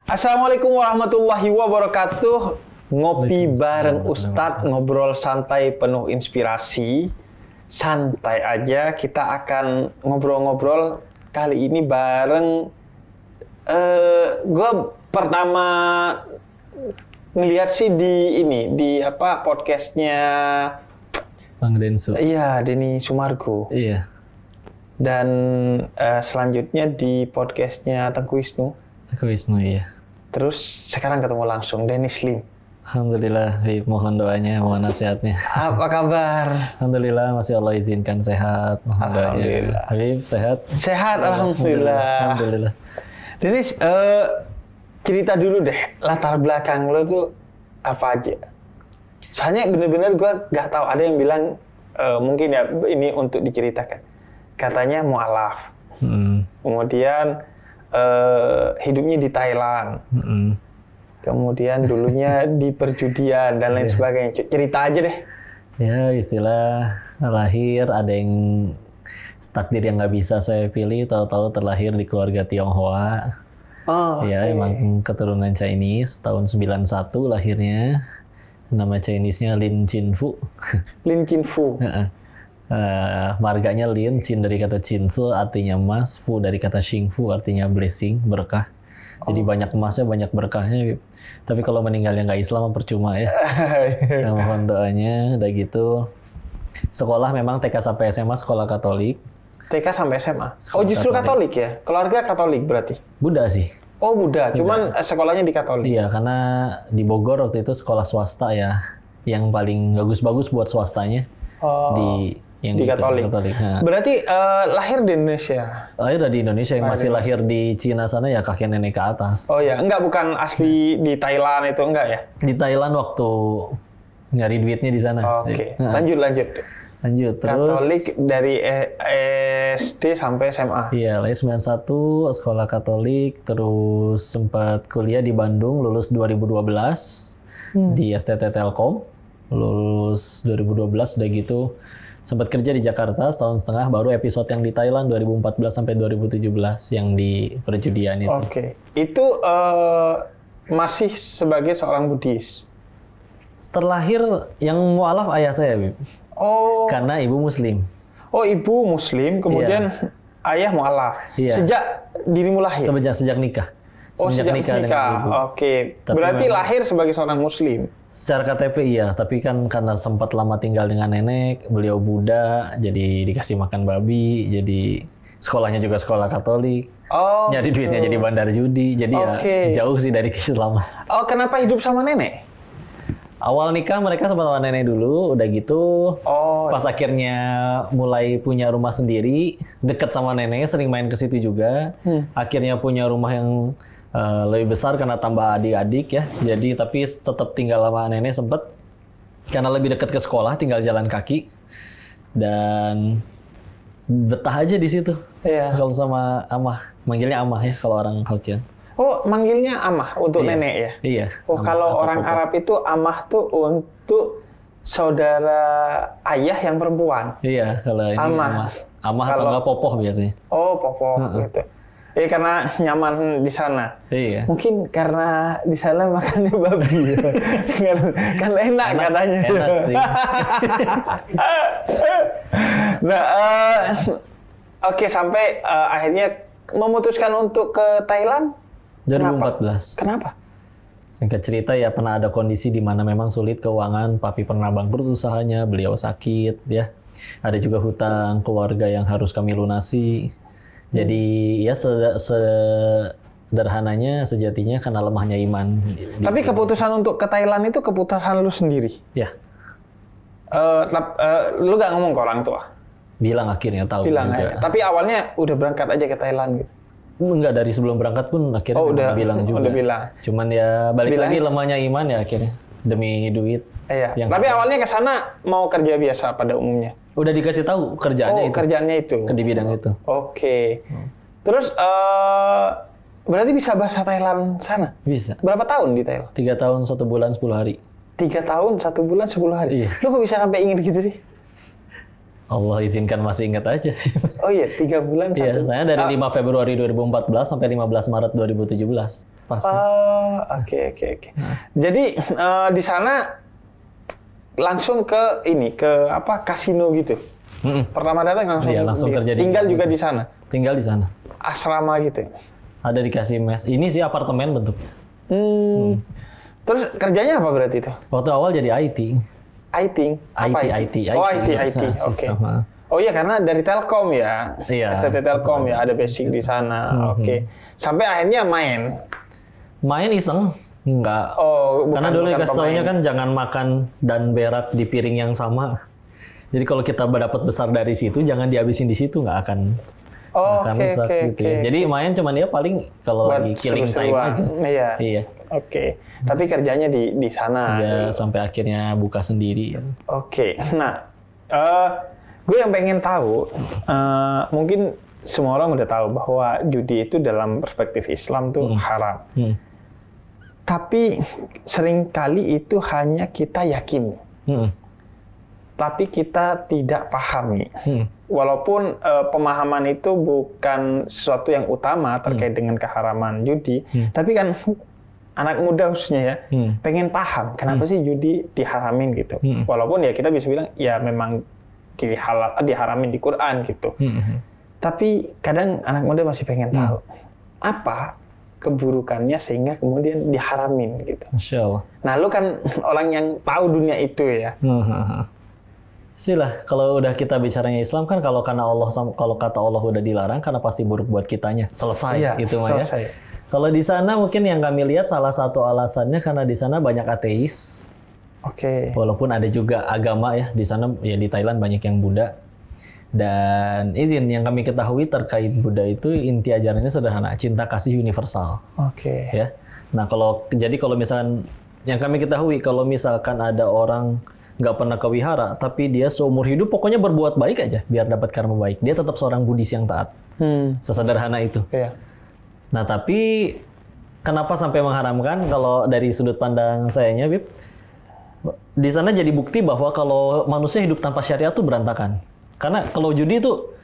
Assalamualaikum warahmatullahi wabarakatuh. Ngopi bareng Ustadz, ngobrol santai penuh inspirasi. Santai aja, kita akan ngobrol-ngobrol kali ini bareng. Gue pertama ngeliat sih di podcastnya Bang Densu. Iya, Denny Sumargo. Iya. Dan selanjutnya di podcastnya Tengku Wisnu. Tengku Wisnu, iya. Terus sekarang ketemu langsung Denny Slim. Alhamdulillah, Habib. Mohon doanya, mohon nasihatnya. Apa kabar? Alhamdulillah, masih Allah izinkan sehat. Mohon doanya. Habib, sehat? Sehat, alhamdulillah. Alhamdulillah. Dennis, cerita dulu deh, latar belakang lo tuh apa aja? Soalnya bener-bener gue nggak tahu, ada yang bilang, mungkin ya ini untuk diceritakan. Katanya mu'alaf. Kemudian hidupnya di Thailand. Kemudian dulunya di perjudian dan lain sebagainya. Cerita aja deh. Ya, istilah lahir ada yang takdir yang nggak bisa saya pilih, tahu-tahu terlahir di keluarga Tionghoa. Oh, ya, emang keturunan Chinese, tahun 91 lahirnya. Nama Chinese-nya Lin Chinfu. Lin Chinfu. Marganya Lin, Chin dari kata Cinse artinya emas, Fu dari kata Xingfu artinya blessing, berkah. Jadi banyak emasnya, banyak berkahnya. Tapi kalau meninggalnya nggak Islam, percuma ya. Nah, mohon doanya. Udah gitu, sekolah memang TK sampai SMA sekolah Katolik. TK sampai SMA? Sekolah justru Katolik ya? Keluarga Katolik berarti? Buddha sih. Oh Buddha, cuman sekolahnya di Katolik? Iya, karena di Bogor waktu itu sekolah swasta ya. Yang paling bagus-bagus buat swastanya. Di Katolik. Nah. Berarti lahir di Indonesia? Lahir di Indonesia, yang masih lahir di Cina sana ya kakek nenek ke atas. Oh ya, bukan asli di Thailand itu enggak ya? Di Thailand waktu nyari duitnya di sana. Oke. Lanjut. Terus Katolik dari SD sampai SMA. Iya, lahir 91, sekolah Katolik, terus sempat kuliah di Bandung, lulus 2012 di STT Telkom. Lulus 2012, udah gitu sempat kerja di Jakarta setahun setengah, baru episode yang di Thailand 2014 sampai 2017 yang di perjudian itu. Oke. Itu masih sebagai seorang Buddhis? Terlahir yang mualaf ayah saya, Bib. Oh. Karena ibu Muslim. Oh, ibu Muslim, kemudian ayah mualaf. Iya. Sejak dirimu lahir? Sejak nikah. Sejak nikah. Oke. Berarti lahir sebagai seorang Muslim? Secara KTP iya, tapi kan karena sempat lama tinggal dengan nenek, beliau Buddha, jadi dikasih makan babi, jadi sekolahnya juga sekolah Katolik. Oh. Nyari duitnya jadi bandar judi, jadi ya jauh sih dari keislaman. Oh, kenapa hidup sama nenek? Awal nikah mereka sempat sama nenek dulu, udah gitu. Pas akhirnya mulai punya rumah sendiri, dekat sama nenek, sering main ke situ juga. Akhirnya punya rumah yang lebih besar karena tambah adik-adik ya. Jadi tapi tetap tinggal sama nenek sempet. Karena lebih dekat ke sekolah, tinggal jalan kaki. Dan betah aja di situ. Iya. Kalau sama amah, manggilnya amah ya kalau orang Hokkien. Oh, manggilnya amah untuk nenek ya? Iya. Oh, kalau orang Arab itu amah tuh untuk saudara ayah yang perempuan? Iya, kalau ini amah. Amah atau enggak popoh biasanya. Oh, popoh gitu. Karena nyaman di sana. Iya. Mungkin karena di sana makannya babi. kan enak katanya. Enak sih. Nah, oke, sampai akhirnya memutuskan untuk ke Thailand? 2014. Kenapa? Singkat cerita ya, pernah ada kondisi di mana memang sulit keuangan, papi pernah bangkrut usahanya, beliau sakit ya. Ada juga hutang keluarga yang harus kami lunasi. Jadi ya sederhananya sejatinya karena lemahnya iman. Tapi keputusan untuk ke Thailand itu keputusan lu sendiri? Ya. Lu gak ngomong ke orang tua? Bilang akhirnya tahu. Bilang aja. Tapi awalnya udah berangkat aja ke Thailand gitu? Enggak, dari sebelum berangkat pun akhirnya bilang juga. Udah bilang. Cuman ya balik lagi lemahnya iman ya akhirnya demi duit. Iya. Tapi awalnya ke sana mau kerja biasa pada umumnya? Udah dikasih tahu kerjaannya itu. Kerjaannya itu. Di bidang itu. Oke. Terus berarti bisa bahasa Thailand sana? Bisa. Berapa tahun di Thailand? 3 tahun 1 bulan 10 hari. 3 tahun 1 bulan 10 hari? Iya. Lu kok bisa sampai inget gitu sih? Allah izinkan masih ingat aja. Oh iya, 3 bulan. Iya, saya dari 5 Februari 2014 sampai 15 Maret 2017. pasti. Oke. Jadi di sana langsung ke kasino gitu. Pertama datang langsung kerja tinggal juga di sana. Tinggal di sana. Asrama gitu. Ada dikasih mes. Ini sih apartemen bentuk. Terus kerjanya apa berarti itu? Waktu awal jadi IT. IT. Oh, IT. Oke. Oh iya, karena dari Telkom ya. Iya. STT Telkom ya, ada basic di sana. Oke. Sampai akhirnya main. Main iseng. Enggak. Oh, karena dulu kasih taunya kan jangan makan dan berak di piring yang sama. Jadi kalau kita dapat besar dari situ, jangan dihabisin di situ, nggak akan. Oke. Jadi main cuman ya paling kalau lagi killing time aja. Iya. Oke. Tapi kerjanya di sana. Ya, sampai akhirnya buka sendiri. Oke. Nah, gue yang pengen tahu, mungkin semua orang udah tahu bahwa judi itu dalam perspektif Islam tuh haram. Tapi seringkali itu hanya kita yakini. Tapi kita tidak pahami. Walaupun pemahaman itu bukan sesuatu yang utama terkait dengan keharaman judi, tapi kan anak muda khususnya ya, pengen paham kenapa sih judi diharamin gitu. Walaupun ya kita bisa bilang ya memang diharamin di Quran gitu. Tapi kadang anak muda masih pengen tahu apa keburukannya sehingga kemudian diharamin gitu. Masya Allah. Nah, lu kan orang yang tahu dunia itu ya. Silah, kalau udah kita bicaranya Islam kan kalau kata Allah udah dilarang karena pasti buruk buat kitanya. Selesai gitu mah ya. Kalau di sana mungkin yang kami lihat salah satu alasannya karena di sana banyak ateis. Oke. Walaupun ada juga agama ya di sana, ya di Thailand banyak yang Buddha. Dan yang kami ketahui terkait Buddha itu inti ajarannya sederhana, cinta kasih universal. Oke. Ya. Nah, kalau misalkan yang kami ketahui kalau misalkan ada orang nggak pernah ke wihara, tapi dia seumur hidup pokoknya berbuat baik aja biar dapat karma baik, dia tetap seorang Buddhis yang taat. Sesederhana itu. Iya. Nah, tapi kenapa sampai mengharamkan? Kalau dari sudut pandang sayanya, Bib, di sana jadi bukti bahwa kalau manusia hidup tanpa syariat itu berantakan. Karena kalau judi itu,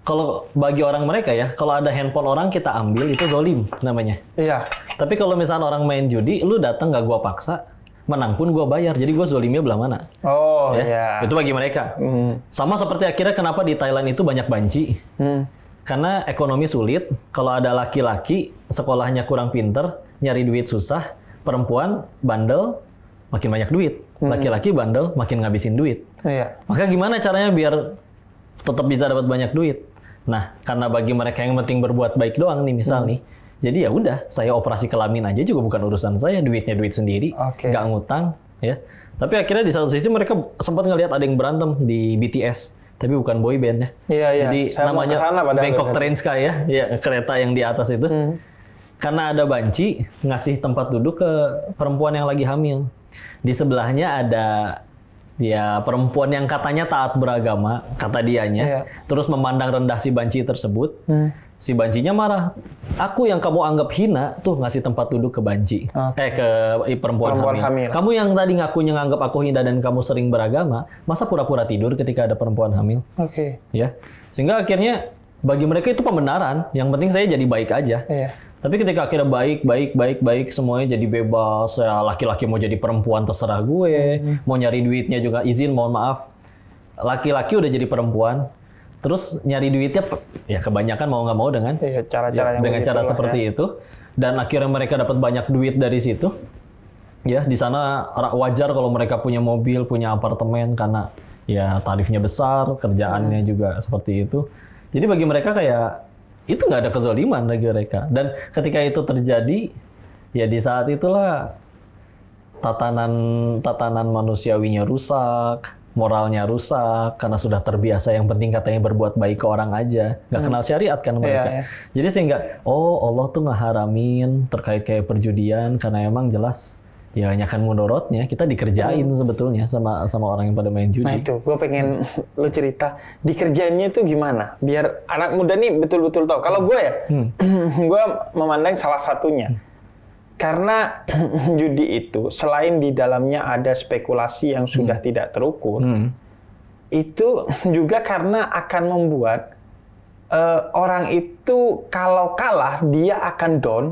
kalau bagi orang mereka ya, kalau ada handphone orang kita ambil, itu zolim namanya. Iya. Tapi kalau misalnya orang main judi, lu datang nggak gua paksa, menang pun gua bayar. Jadi gua zolimnya belah mana? Oh iya. Itu bagi mereka. Sama seperti akhirnya kenapa di Thailand itu banyak banci. Karena ekonomi sulit, kalau ada laki-laki, sekolahnya kurang pinter, nyari duit susah, perempuan bandel, makin banyak duit. Laki-laki bandel, makin ngabisin duit. Iya. Maka gimana caranya biar tetap bisa dapat banyak duit? Nah, karena bagi mereka yang penting berbuat baik doang nih, misal nih. Jadi ya udah, saya operasi kelamin aja juga bukan urusan saya, duitnya duit sendiri, nggak ngutang, ya. Tapi akhirnya di satu sisi mereka sempat ngelihat ada yang berantem di BTS, tapi bukan boy band ya. Iya. Jadi saya namanya Bangkok Train Sky ya, kereta yang di atas itu. Karena ada banci ngasih tempat duduk ke perempuan yang lagi hamil. Di sebelahnya ada ya perempuan yang katanya taat beragama, kata dianya, terus memandang rendah si banci tersebut. Si bancinya marah. Aku yang kamu anggap hina tuh ngasih tempat duduk ke banci, ke perempuan hamil. Kamu yang tadi ngakunya nganggap aku hina dan kamu sering beragama, masa pura-pura tidur ketika ada perempuan hamil? Ya, sehingga akhirnya bagi mereka itu pembenaran. Yang penting saya jadi baik aja. Tapi ketika akhirnya baik, semuanya jadi bebas, ya laki-laki mau jadi perempuan terserah gue, mau nyari duitnya juga izin, mohon maaf. Laki-laki udah jadi perempuan, terus nyari duitnya, ya kebanyakan mau nggak mau dengan cara seperti itu. Dan akhirnya mereka dapat banyak duit dari situ. Ya, di sana wajar kalau mereka punya mobil, punya apartemen, karena ya tarifnya besar, kerjaannya juga seperti itu. Jadi bagi mereka kayak, itu nggak ada kezaliman bagi mereka. Dan ketika itu terjadi, ya di saat itulah tatanan manusiawinya rusak, moralnya rusak, karena sudah terbiasa yang penting katanya berbuat baik ke orang aja. Nggak kenal syariat kan mereka. Jadi sehingga, Allah tuh ngeharamin terkait kayak perjudian, karena emang jelas ya nyakan mudorotnya, kita dikerjain sebetulnya sama orang yang pada main judi. Nah itu, gue pengen lo cerita, dikerjainnya itu gimana? Biar anak muda nih betul-betul tahu. Kalau gue ya, gue memandang salah satunya. Karena judi itu, selain di dalamnya ada spekulasi yang sudah tidak terukur, itu juga karena akan membuat orang itu kalau kalah dia akan down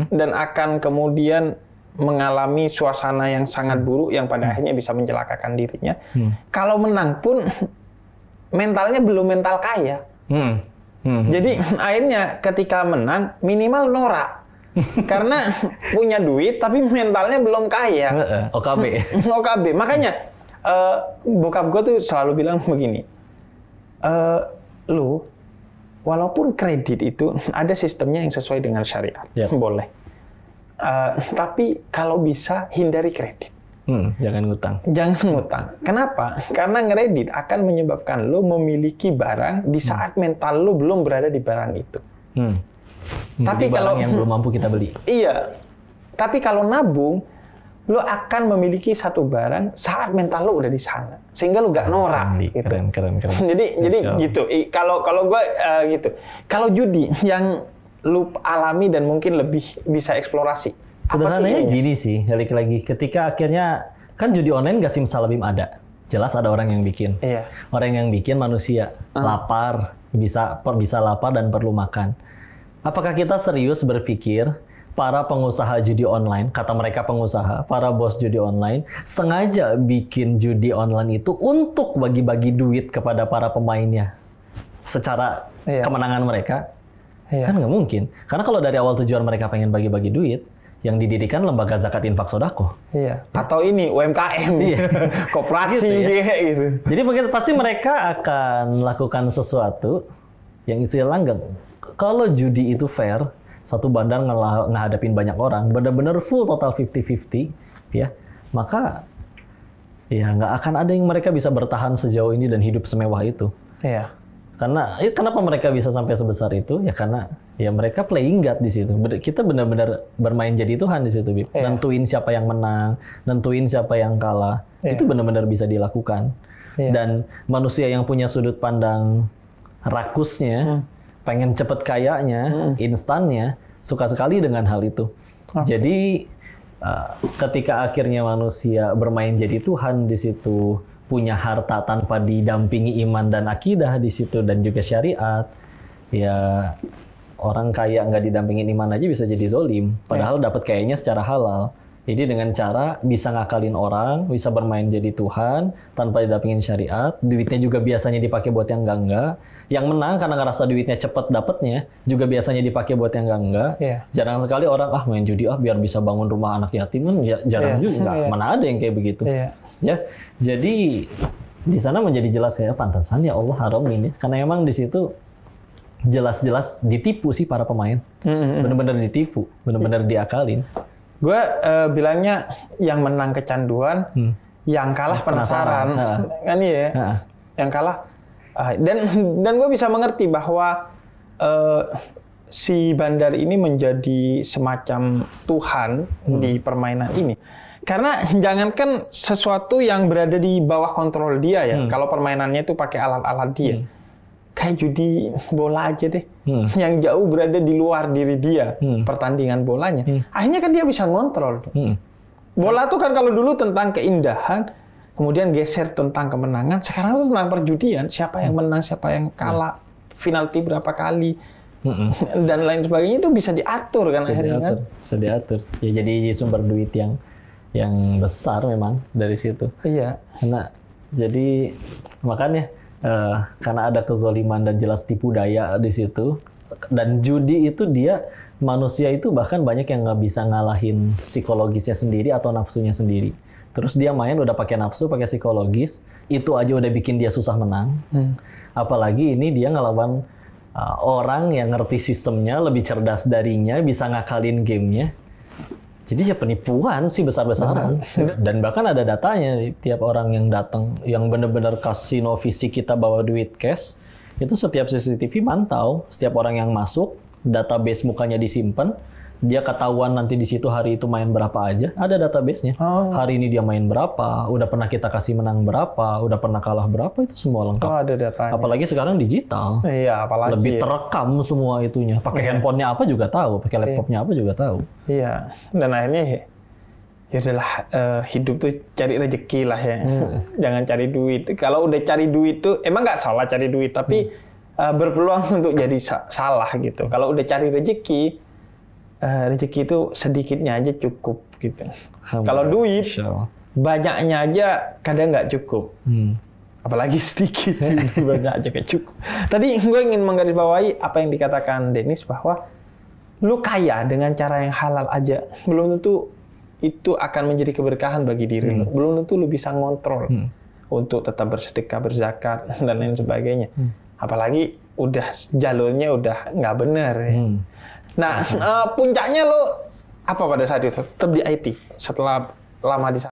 dan akan kemudian mengalami suasana yang sangat buruk yang pada akhirnya bisa mencelakakan dirinya. Kalau menang pun mentalnya belum mental kaya. Jadi akhirnya ketika menang minimal norak. Karena punya duit tapi mentalnya belum kaya. OKB. OKB. Makanya bokap gue tuh selalu bilang begini. Lu walaupun kredit itu ada sistemnya yang sesuai dengan syariat. Boleh. Tapi kalau bisa hindari kredit. Jangan ngutang. Jangan ngutang. Kenapa? Karena kredit akan menyebabkan lo memiliki barang di saat mental lo belum berada di barang itu. Tapi kalau yang belum mampu kita beli. Iya. Tapi kalau nabung, lo akan memiliki satu barang saat mental lo udah di sana, sehingga lo nggak norak. Gitu. Keren. Jadi gitu. Kalau gue gitu. Kalau judi yang lo alami dan mungkin lebih bisa eksplorasi. Sederhananya gini sih, balik lagi. Ketika akhirnya kan judi online nggak simsalabim ada. Jelas ada orang yang bikin. Iya. Orang yang bikin manusia lapar, bisa lapar dan perlu makan. Apakah kita serius berpikir para pengusaha judi online, kata mereka pengusaha, para bos judi online, sengaja bikin judi online itu untuk bagi-bagi duit kepada para pemainnya secara kemenangan mereka? Kan nggak mungkin. Karena kalau dari awal tujuan mereka pengen bagi-bagi duit, yang didirikan lembaga zakat infak sodako. Iya. Atau ini UMKM, koperasi gitu. Jadi pasti mereka akan melakukan sesuatu yang istilah langgeng. Kalau judi itu fair, satu bandar ngehadapin banyak orang, benar-benar full total 50-50, ya, maka ya nggak akan ada yang mereka bisa bertahan sejauh ini dan hidup semewah itu. Iya. Karena kenapa mereka bisa sampai sebesar itu? Ya karena ya mereka playing God di situ. Kita benar-benar bermain jadi Tuhan di situ, Bib. Nentuin siapa yang menang, nentuin siapa yang kalah. Itu benar-benar bisa dilakukan. Dan manusia yang punya sudut pandang rakusnya, pengen cepet kayanya, instannya, suka sekali dengan hal itu. Jadi ketika akhirnya manusia bermain jadi Tuhan di situ, punya harta tanpa didampingi iman dan akidah di situ dan juga syariat, ya orang kaya nggak didampingin iman aja bisa jadi zolim. Padahal dapat kayaknya secara halal. Jadi dengan cara bisa ngakalin orang, bisa bermain jadi Tuhan tanpa didampingin syariat, duitnya juga biasanya dipakai buat yang enggak-enggak. Yang menang karena ngerasa duitnya cepet dapetnya, juga biasanya dipakai buat yang enggak-enggak. Jarang sekali orang main judi biar bisa bangun rumah anak yatim kan, ya jarang juga. Mana ada yang kayak begitu. Ya, jadi di sana menjadi jelas kayak pantasan ya Allah haram ini, karena emang di situ jelas-jelas ditipu sih para pemain, benar-benar ditipu, benar-benar diakalin. Gue bilangnya yang menang kecanduan, yang kalah penasaran, kan ya, yang kalah. Dan gue bisa mengerti bahwa si bandar ini menjadi semacam Tuhan di permainan ini. Karena jangankan sesuatu yang berada di bawah kontrol dia ya, kalau permainannya itu pakai alat-alat dia. Kayak judi bola aja deh, yang jauh berada di luar diri dia, pertandingan bolanya. Akhirnya kan dia bisa ngontrol. Bola tuh kan kalau dulu tentang keindahan, kemudian geser tentang kemenangan, sekarang tuh tentang perjudian, siapa yang menang, siapa yang kalah, penalti berapa kali, dan lain sebagainya itu bisa diatur kan akhirnya kan. Bisa diatur. Ya jadi sumber duit yang besar memang dari situ. Iya. Karena jadi makanya karena ada kezaliman dan jelas tipu daya di situ, dan judi itu dia manusia itu bahkan banyak yang nggak bisa ngalahin psikologisnya sendiri atau nafsunya sendiri. Terus dia main udah pakai nafsu, pakai psikologis, itu aja udah bikin dia susah menang. Apalagi ini dia ngelawan orang yang ngerti sistemnya, lebih cerdas darinya, bisa ngakalin gamenya. Jadi ya penipuan sih besar-besaran. Dan bahkan ada datanya, tiap orang yang datang, yang benar-benar kasino fisik kita bawa duit cash, itu setiap CCTV mantau, setiap orang yang masuk, database mukanya disimpan, dia ketahuan nanti di situ hari itu main berapa aja, ada database-nya. Hari ini dia main berapa, udah pernah kita kasih menang berapa, udah pernah kalah berapa, itu semua lengkap. Ada datanya. Apalagi sekarang digital. Iya, apalagi. Lebih terekam semua itunya. Pakai handphonenya apa juga tahu, pakai laptopnya apa juga tahu. Iya, dan akhirnya ya udahlah, hidup tuh cari rezeki lah ya. Jangan cari duit. Kalau udah cari duit tuh, emang nggak salah cari duit, tapi berpeluang untuk jadi salah gitu. Kalau udah cari rezeki itu sedikitnya aja cukup gitu. Kalau duit banyaknya aja kadang nggak cukup. Apalagi sedikit, banyak aja nggak cukup. Tadi gue ingin menggarisbawahi apa yang dikatakan Dennis bahwa lu kaya dengan cara yang halal aja belum tentu itu akan menjadi keberkahan bagi diri lu. Belum tentu lu bisa ngontrol untuk tetap bersedekah, berzakat dan lain sebagainya. Apalagi udah jalurnya udah nggak benar. Nah, puncaknya lo apa pada saat itu? Tetap di IT setelah lama di sana.